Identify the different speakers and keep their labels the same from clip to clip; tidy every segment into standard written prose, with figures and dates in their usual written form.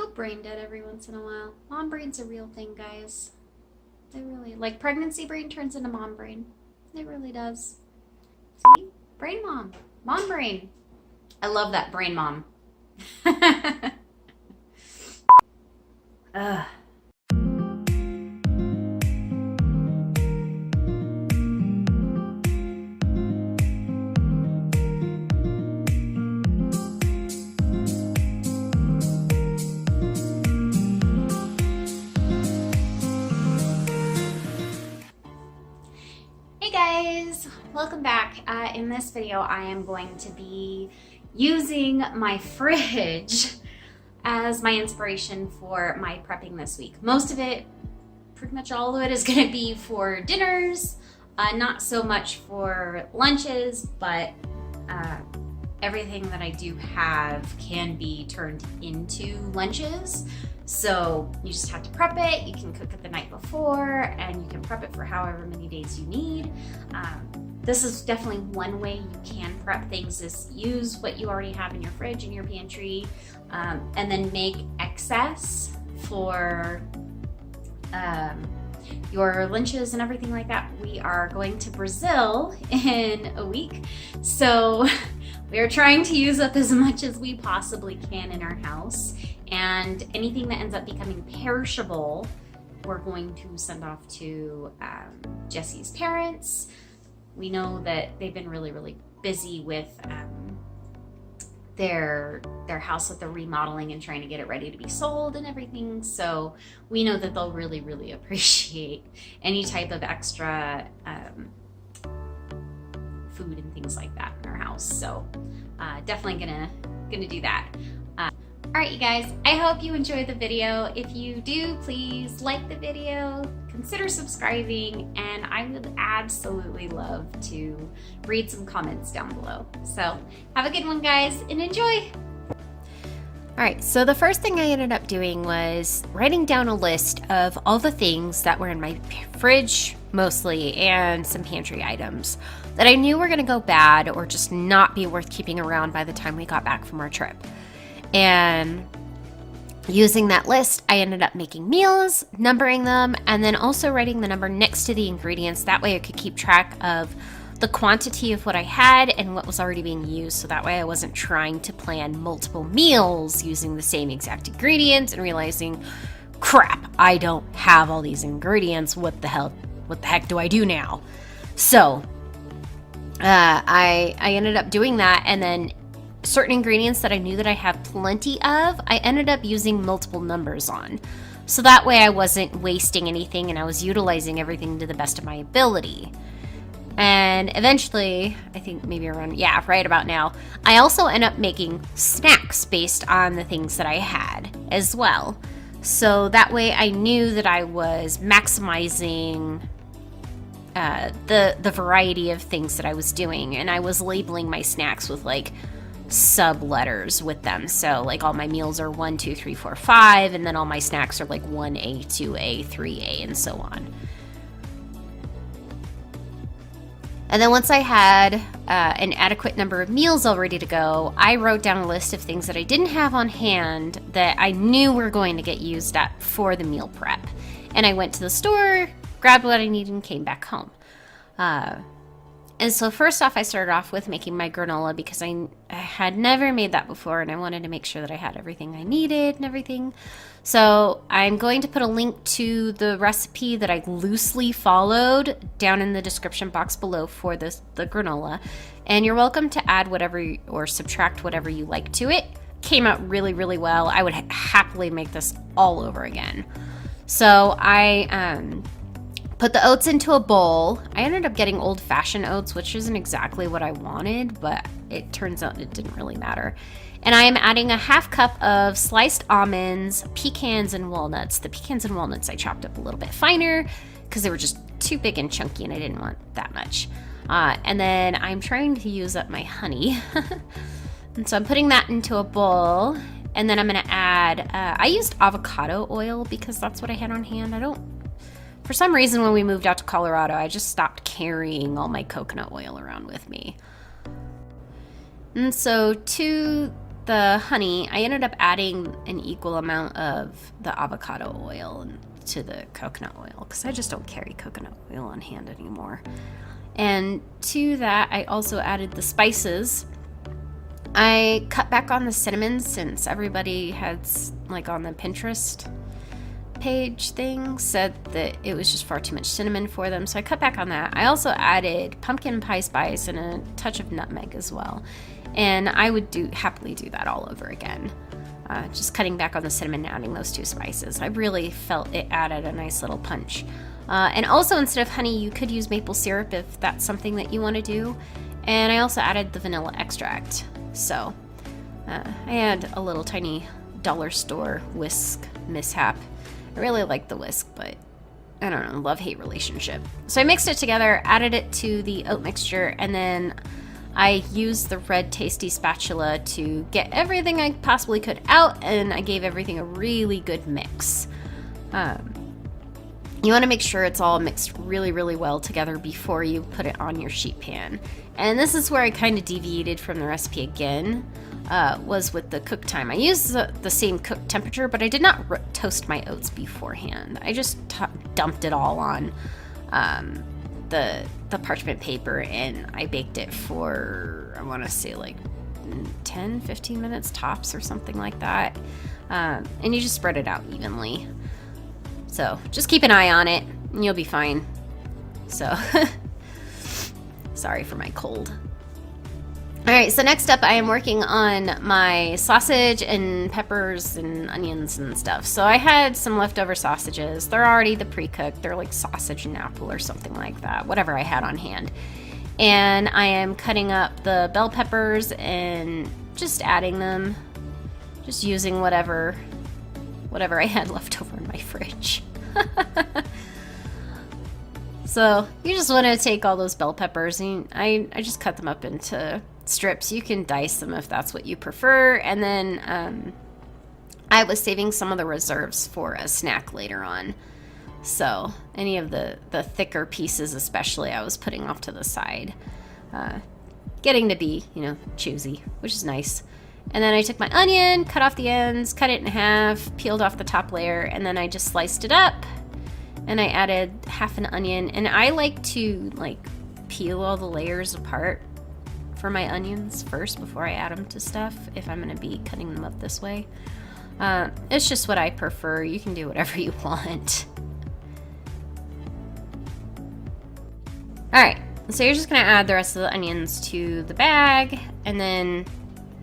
Speaker 1: go brain dead every once in a while. Mom brain's a real thing, guys. It really, like pregnancy brain turns into mom brain. It really does. See? Brain mom. Mom brain. I love that brain mom. Ugh. Hey guys, welcome back. In this video, I am going to be using my fridge as my inspiration for my prepping this week. Most of it, pretty much all of it, is going to be for dinners, not so much for lunches, but everything that I do have can be turned into lunches. So you just have to prep it. You can cook it the night before and you can prep it for however many days you need. This is definitely one way you can prep things, is use what you already have in your fridge and your pantry, and then make excess for your lunches and everything like that. We are going to Brazil in a week, so we are trying to use up as much as we possibly can in our house, and anything that ends up becoming perishable, we're going to send off to Jesse's parents. We know that they've been really busy with their house that they're remodeling and trying to get it ready to be sold and everything. So we know that they'll really appreciate any type of extra food and things like that in our house. So definitely gonna do that. All right, you guys, I hope you enjoyed the video. If you do, please like the video, consider subscribing, and I would absolutely love to read some comments down below. So have a good one, guys, and enjoy.
Speaker 2: All right, so the first thing I ended up doing was writing down a list of all the things that were in my fridge mostly, and some pantry items that I knew were gonna go bad or just not be worth keeping around by the time we got back from our trip. And using that list, I ended up making meals, numbering them, and then also writing the number next to the ingredients. That way I could keep track of the quantity of what I had and what was already being used. So that way I wasn't trying to plan multiple meals using the same exact ingredients and realizing, crap, I don't have all these ingredients. What the heck do I do now? So I ended up doing that, and then certain ingredients that I knew that I have plenty of, I ended up using multiple numbers on. So that way I wasn't wasting anything and I was utilizing everything to the best of my ability. And eventually, I think maybe around, right about now, I also end up making snacks based on the things that I had as well. So that way I knew that I was maximizing the variety of things that I was doing, and I was labeling my snacks with like sub letters with them. So like all my meals are 1, 2, 3, 4, 5, and then all my snacks are like 1A, 2A, 3A, and so on. And then once I had an adequate number of meals all ready to go, I wrote down a list of things that I didn't have on hand that I knew were going to get used up for the meal prep. And I went to the store, grabbed what I needed, and came back home. And so first off, I started off with making my granola because I had never made that before, and I wanted to make sure that I had everything I needed and everything. So I'm going to put a link to the recipe that I loosely followed down in the description box below for the granola. And you're welcome to add whatever or subtract whatever you like to it. Came out really well. I would happily make this all over again. So I put the oats into a bowl. I ended up getting old-fashioned oats, which isn't exactly what I wanted, but it turns out it didn't really matter. And I am adding a half cup of sliced almonds, pecans, and walnuts. The pecans and walnuts I chopped up a little bit finer because they were just too big and chunky and I didn't want that much. And then I'm trying to use up my honey. And so I'm putting that into a bowl. And then I'm going to add, I used avocado oil because that's what I had on hand. For some reason, when we moved out to Colorado, I just stopped carrying all my coconut oil around with me. And so to the honey, I ended up adding an equal amount of the avocado oil to the coconut oil because I just don't carry coconut oil on hand anymore. And to that, I also added the spices. I cut back on the cinnamon since everybody had, like on the Pinterest page thing, said that it was just far too much cinnamon for them, so I cut back on that. I also added pumpkin pie spice and a touch of nutmeg as well, and I would happily do that all over again. Just cutting back on the cinnamon and adding those two spices. I really felt it added a nice little punch. And also, instead of honey, you could use maple syrup if that's something that you want to do. And I also added the vanilla extract. So I had a little tiny dollar store whisk mishap. I really like the whisk, but I don't know, love-hate relationship. So I mixed it together, added it to the oat mixture, and then I used the red tasty spatula to get everything I possibly could out, and I gave everything a really good mix. You want to make sure it's all mixed really, really well together before you put it on your sheet pan. And this is where I kind of deviated from the recipe again, was with the cook time. I used the same cook temperature, but I did not toast my oats beforehand. I just dumped it all on the parchment paper, and I baked it for, I want to say like 10-15 minutes tops or something like that. And you just spread it out evenly. So just keep an eye on it and you'll be fine. So sorry for my cold. All right, so next up I am working on my sausage and peppers and onions and stuff. So I had some leftover sausages. They're already the pre-cooked. They're like sausage and apple or something like that, whatever I had on hand. And I am cutting up the bell peppers and just adding them, just using whatever I had left over in my fridge. So you just want to take all those bell peppers, and I just cut them up into strips. You can dice them if that's what you prefer. And then I was saving some of the reserves for a snack later on. So any of the thicker pieces especially I was putting off to the side. Getting to be, choosy, which is nice. And then I took my onion, cut off the ends, cut it in half, peeled off the top layer, and then I just sliced it up. And I added half an onion. And I like to peel all the layers apart for my onions first before I add them to stuff if I'm going to be cutting them up this way. It's just what I prefer. You can do whatever you want. Alright, so you're just going to add the rest of the onions to the bag, and then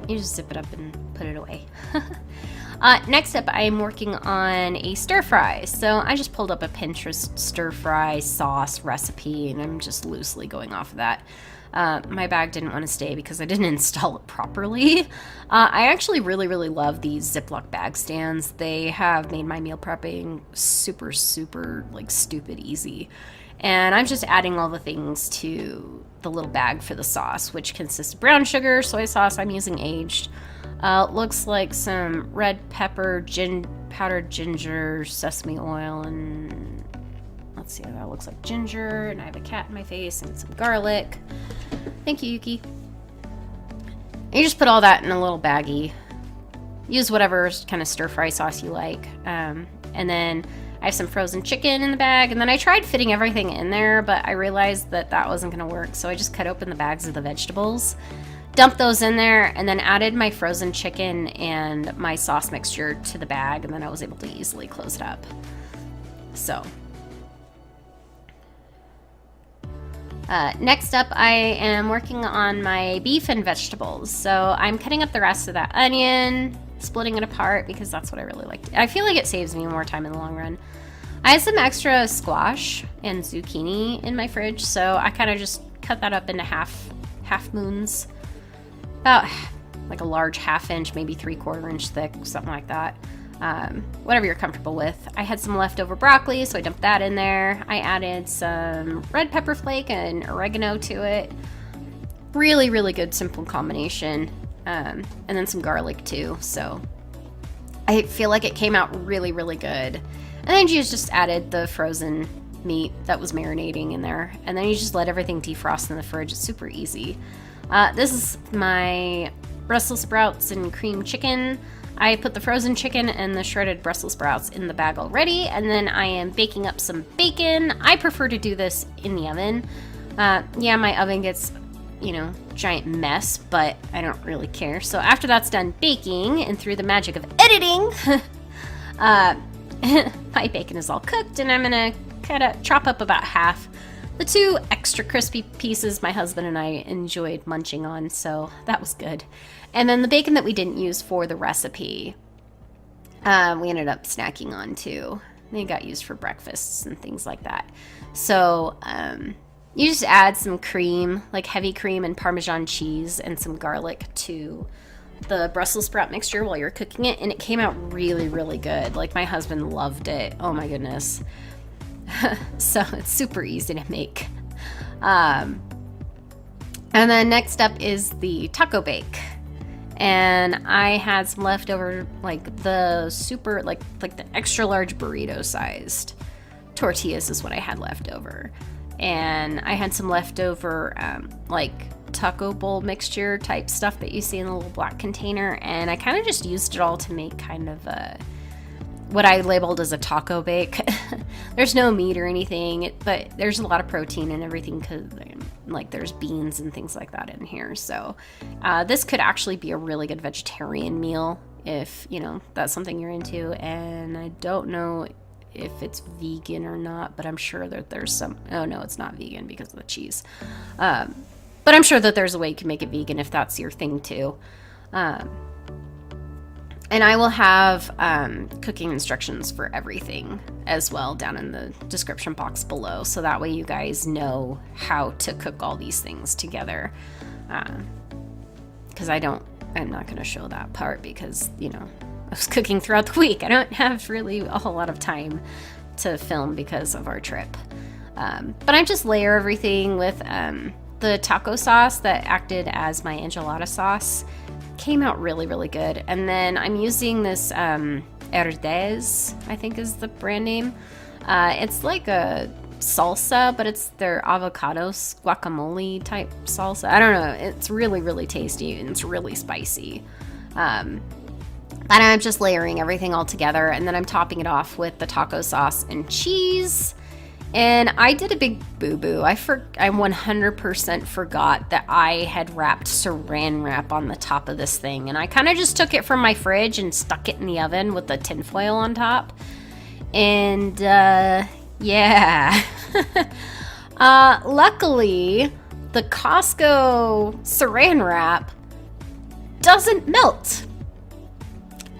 Speaker 2: you just zip it up and put it away. Next up, I am working on a stir fry. So I just pulled up a Pinterest stir fry sauce recipe, and I'm just loosely going off of that. My bag didn't want to stay because I didn't install it properly. I actually really, really love these Ziploc bag stands. They have made my meal prepping super, super, stupid easy. And I'm just adding all the things to the little bag for the sauce, which consists of brown sugar, soy sauce I'm using aged. Looks like some red pepper, powdered ginger, sesame oil, and let's see, that looks like ginger, and I have a cat in my face, and some garlic. Thank you, Yuki. And you just put all that in a little baggie. Use whatever kind of stir-fry sauce you like. And then I have some frozen chicken in the bag, and then I tried fitting everything in there, but I realized that wasn't going to work, so I just cut open the bags of the vegetables, dumped those in there, and then added my frozen chicken and my sauce mixture to the bag, and then I was able to easily close it up. So next up, I am working on my beef and vegetables. So I'm cutting up the rest of that onion, splitting it apart because that's what I really like. I feel like it saves me more time in the long run. I had some extra squash and zucchini in my fridge, so I kind of just cut that up into half moons, about like a large ½ inch, maybe 3/4 inch thick, something like that. Whatever you're comfortable with. I had some leftover broccoli, so I dumped that in there. I added some red pepper flake and oregano to it. Really, really good, simple combination. And then some garlic too, so I feel like it came out really, really good. And then you just added the frozen meat that was marinating in there, and then you just let everything defrost in the fridge. It's super easy. This is my Brussels sprouts and cream chicken. I put the frozen chicken and the shredded Brussels sprouts in the bag already, and then I am baking up some bacon. I prefer to do this in the oven. Yeah, my oven gets, giant mess, but I don't really care. So after that's done baking, and through the magic of editing, my bacon is all cooked, and I'm gonna chop up about half. The 2 extra crispy pieces my husband and I enjoyed munching on, so that was good. And then the bacon that we didn't use for the recipe, we ended up snacking on too. They got used for breakfasts and things like that. So you just add some cream, like heavy cream and Parmesan cheese and some garlic to the Brussels sprout mixture while you're cooking it, and it came out really, really good. Like, my husband loved it. Oh my goodness. So it's super easy to make. And then next up is the taco bake. And I had some leftover, like the extra large burrito sized tortillas is what I had left over. And I had some leftover, taco bowl mixture type stuff that you see in the little black container. And I kind of just used it all to make kind of what I labeled as a taco bake. There's no meat or anything, but there's a lot of protein and everything because there's beans and things like that in here. So this could actually be a really good vegetarian meal if, that's something you're into. And I don't know if it's vegan or not, but I'm sure that there's some, oh no, it's not vegan because of the cheese. But I'm sure that there's a way you can make it vegan if that's your thing too. And I will have cooking instructions for everything as well down in the description box below. So that way you guys know how to cook all these things together. Because I'm not going to show that part because, I was cooking throughout the week. I don't have really a whole lot of time to film because of our trip. But I just layer everything with the taco sauce that acted as my enchilada sauce. Came out really, really good. And then I'm using this Verdes, I think is the brand name. It's like a salsa, but it's their avocado guacamole type salsa. I don't know. It's really, really tasty and it's really spicy. And I'm just layering everything all together, and then I'm topping it off with the taco sauce and cheese. And I did a big boo-boo. I 100% forgot that I had wrapped saran wrap on the top of this thing. And I kind of just took it from my fridge and stuck it in the oven with the tin foil on top. And, yeah. Luckily, the Costco saran wrap doesn't melt.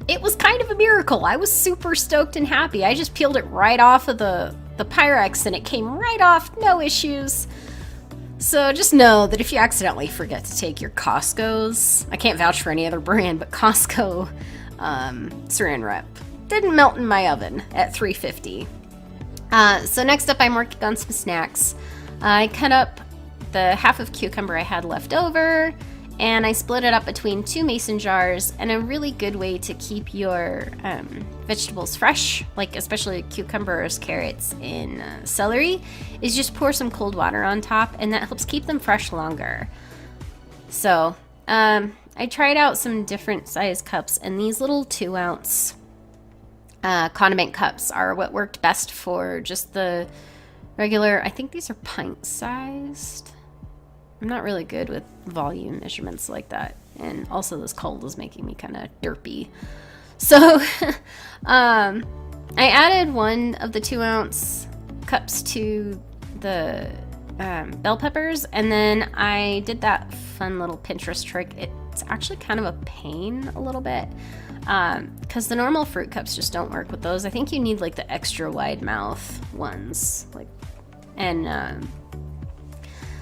Speaker 2: It was kind of a miracle. I was super stoked and happy. I just peeled it right off of the Pyrex and it came right off, no issues. So just know that if you accidentally forget to take your Costco's, I can't vouch for any other brand, but Costco saran wrap didn't melt in my oven at 350. So next up I'm working on some snacks. I cut up the half of cucumber I had left over, and I split it up between 2 mason jars. And a really good way to keep your vegetables fresh, like especially cucumbers, carrots, and celery, is just pour some cold water on top, and that helps keep them fresh longer. So I tried out some different size cups, and these little 2-ounce condiment cups are what worked best for just the regular, I think these are pint sized. I'm not really good with volume measurements like that. And also this cold is making me kind of derpy. So I added one of the 2-ounce cups to the bell peppers. And then I did that fun little Pinterest trick. It's actually kind of a pain a little bit. Because the normal fruit cups just don't work with those. I think you need like the extra wide mouth ones.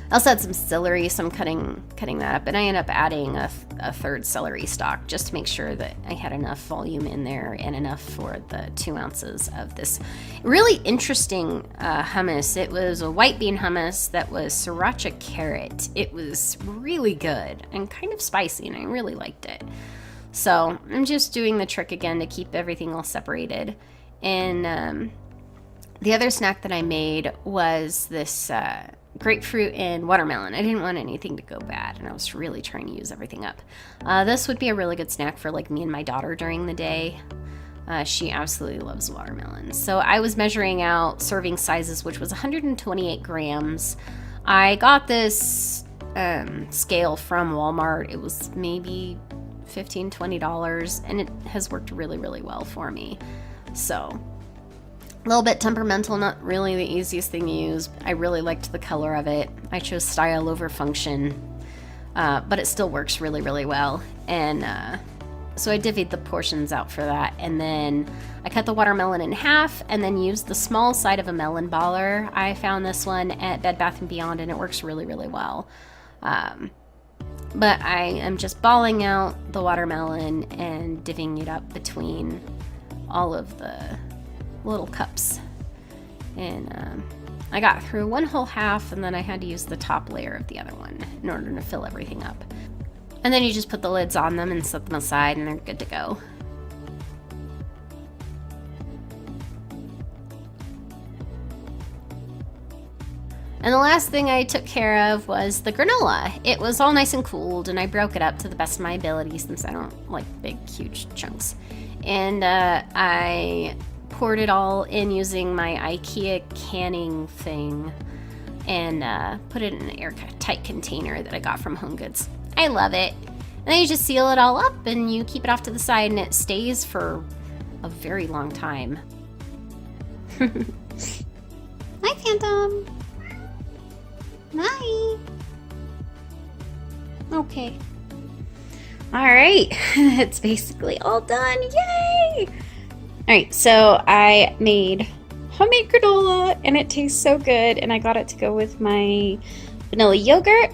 Speaker 2: I also had some celery, so I'm cutting that up, and I end up adding a third celery stalk just to make sure that I had enough volume in there and enough for the 2 ounces of this really interesting hummus. It was a white bean hummus that was sriracha carrot. It was really good and kind of spicy, and I really liked it. So I'm just doing the trick again to keep everything all separated. And the other snack that I made was this grapefruit and watermelon. I didn't want anything to go bad, and I was really trying to use everything up. This would be a really good snack for like me and my daughter during the day. She absolutely loves watermelon. So I was measuring out serving sizes, which was 128 grams. I got this scale from Walmart. It was maybe $15, $20, and it has worked really, really well for me. So a little bit temperamental, not really the easiest thing to use. I really liked the color of it. I chose style over function, but it still works really, really well. And so I divvied the portions out for that, and then I cut the watermelon in half and then used the small side of a melon baller. I found this one at Bed Bath & Beyond, and it works really, really well. But I am just balling out the watermelon and divvying it up between all of the little cups. And I got through one whole half, and then I had to use the top layer of the other one in order to fill everything up. And then you just put the lids on them and set them aside, and they're good to go. And the last thing I took care of was the granola. It was all nice and cooled, and I broke it up to the best of my ability since I don't like big, huge chunks. And I poured it all in using my IKEA canning thing and put it in an airtight container that I got from Home Goods. I love it. And then you just seal it all up and you keep it off to the side, and it stays for a very long time.
Speaker 1: Hi, Phantom. Hi. Okay. All right. It's basically all done. Yay! All right, so I made homemade granola, and it tastes so good, and I got it to go with my vanilla yogurt.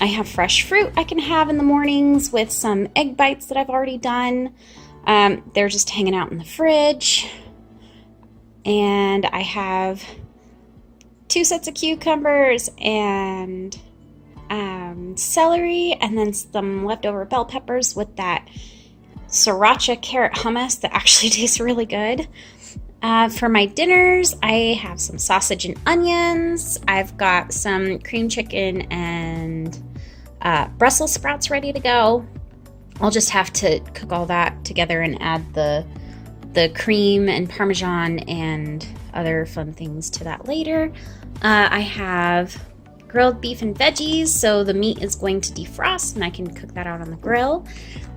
Speaker 1: I have fresh fruit I can have in the mornings with some egg bites that I've already done. They're just hanging out in the fridge. And I have 2 sets of cucumbers and celery, and then some leftover bell peppers with that sriracha carrot hummus that actually tastes really good. For my dinners, I have some sausage and onions. I've got some cream chicken and Brussels sprouts ready to go. I'll just have to cook all that together and add the cream and Parmesan and other fun things to that later. I have grilled beef and veggies, so the meat is going to defrost and I can cook that out on the grill.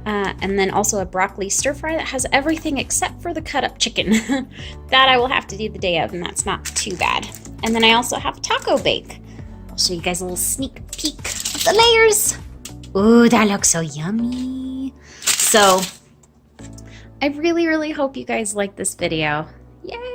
Speaker 1: And then also a broccoli stir fry that has everything except for the cut up chicken. That I will have to do the day of, and that's not too bad. And then I also have taco bake. I'll show you guys a little sneak peek of the layers. Ooh, that looks so yummy. So I really, really hope you guys like this video. Yay!